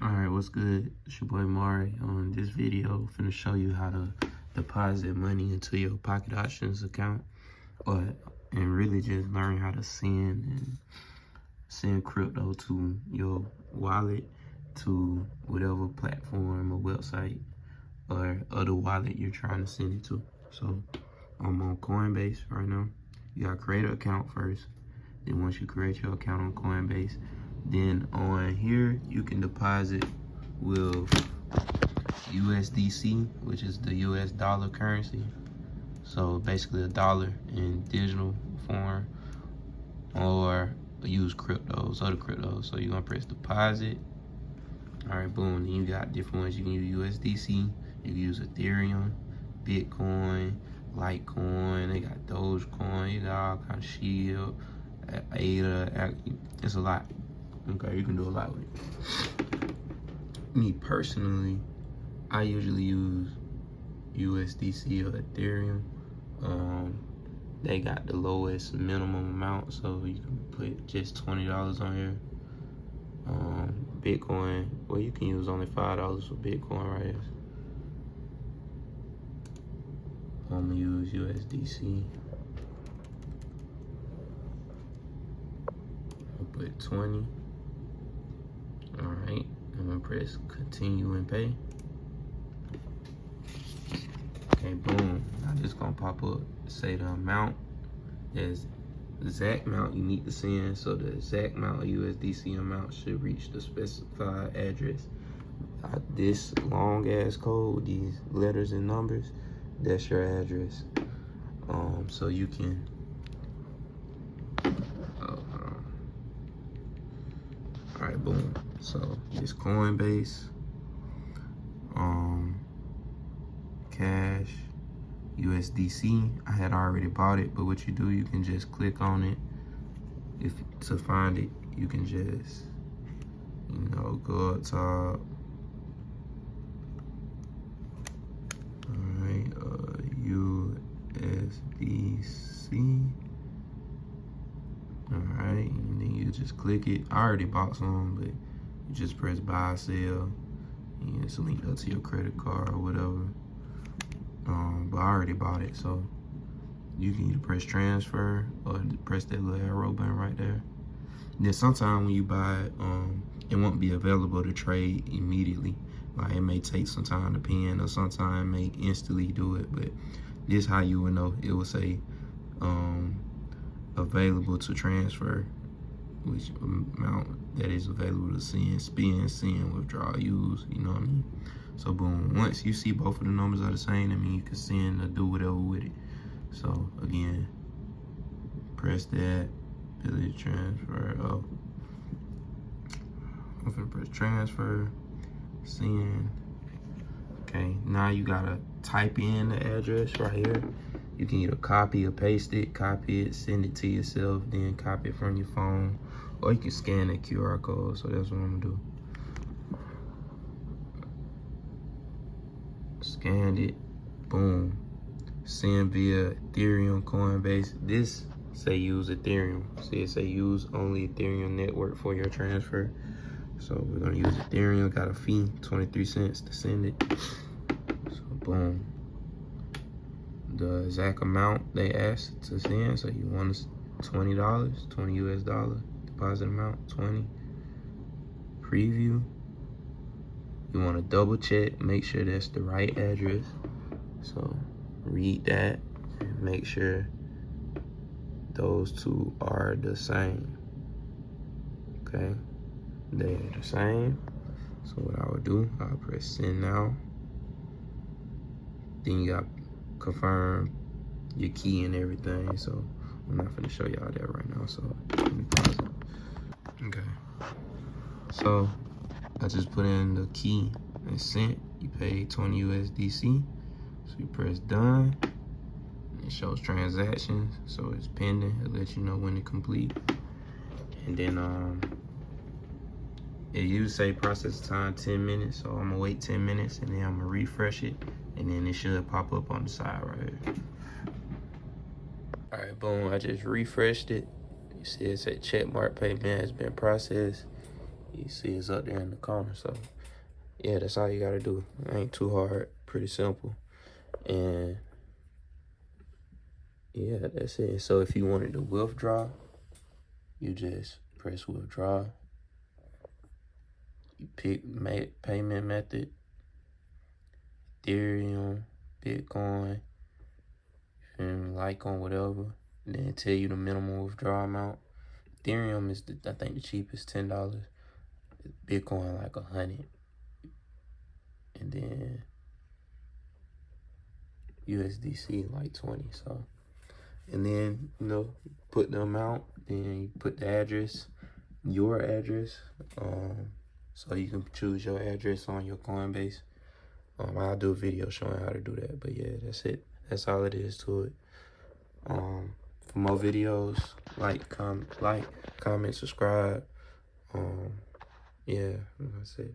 Alright, what's good? It's your boy Mari. On this video, finna show you how to deposit money into your Pocket Options account, and really just learn how to send crypto to your wallet, to whatever platform or website or other wallet you're trying to send it to. So I'm on Coinbase right now. You gotta create an account first. Then once you create your account on Coinbase, then on here you can deposit with USDC, which is the US dollar currency. So basically a dollar in digital form, or use cryptos, other cryptos. So you're gonna press deposit. All right, boom. Then you got different ones. You can use USDC, you can use Ethereum, Bitcoin, Litecoin, they got Dogecoin, you got all kind of Shield, ADA, it's a lot. Okay, you can do a lot with it. Me personally, I usually use USDC or Ethereum. They got the lowest minimum amount, so you can put just $20 on here. Bitcoin, well, you can use only $5 for Bitcoin right here. I'm gonna use USDC. I'll put 20. All right, I'm gonna press continue and pay. Okay, boom. Now this gonna pop up, say the amount. There's the exact amount you need to send. So the exact amount of USDC amount should reach the specified address. This long ass code, these letters and numbers, that's your address. So you can all right, boom. So this Coinbase, Cash, USDC. I had already bought it, but what you do, you can just click on it. To find it, you can just, go up top. All right, USDC. All right, and then you just click it. I already bought some, but you just press buy, sell, and it's linked up to your credit card or whatever. But I already bought it, so you can either press transfer or press that little arrow button right there. And then sometimes when you buy it, it won't be available to trade immediately. Like, it may take some time to pin, or sometimes it may instantly do it. But this how you would know. It will say available to transfer, which amount that is available to send, spend, send, withdraw, use, you know what I mean? So boom, once you see both of the numbers are the same, I mean, you can send or do whatever with it. So again, press that, ability to transfer. Oh, I'm gonna press transfer, send. Okay, now you gotta type in the address right here. You can either copy or paste it, send it to yourself, then copy it from your phone, or you can scan that QR code. So that's what I'm gonna do. Scanned it, boom. Send via Ethereum, Coinbase. This say use Ethereum. See, it say use only Ethereum network for your transfer. So we're gonna use Ethereum. Got a fee, 23 cents to send it. So boom. The exact amount they asked to send. So you want $20, 20 US dollar. Deposit amount, 20. Preview. You want to double check, make sure that's the right address. So read that and make sure those two are the same. Okay, they are the same. So what I would do, I'll press send now. Then you got confirm your key and everything. So I'm not gonna show y'all that right now. So let me pause it. Okay. So I just put in the key and sent. You paid 20 USDC. So you press done. It shows transactions, so it's pending. It lets you know when to complete. And then it usually say process time 10 minutes. So I'm gonna wait 10 minutes and then I'm gonna refresh it. And then it should pop up on the side right here. All right, boom, I just refreshed it. You see it said check mark payment has been processed. You see it's up there in the corner. So yeah, that's all you gotta do. It ain't too hard, pretty simple. And yeah, that's it. So if you wanted to withdraw, you just press withdraw. You pick payment method, Ethereum, Bitcoin, Litecoin, whatever. And then tell you the minimum withdrawal amount. Ethereum is I think the cheapest, $10. Bitcoin like 100. And then USDC like 20. So, and then put the amount, then you put the address, your address. So you can choose your address on your Coinbase. I'll do a video showing how to do that. But yeah, that's it. That's all it is to it. For more videos, like, comment, subscribe. Yeah, that's it.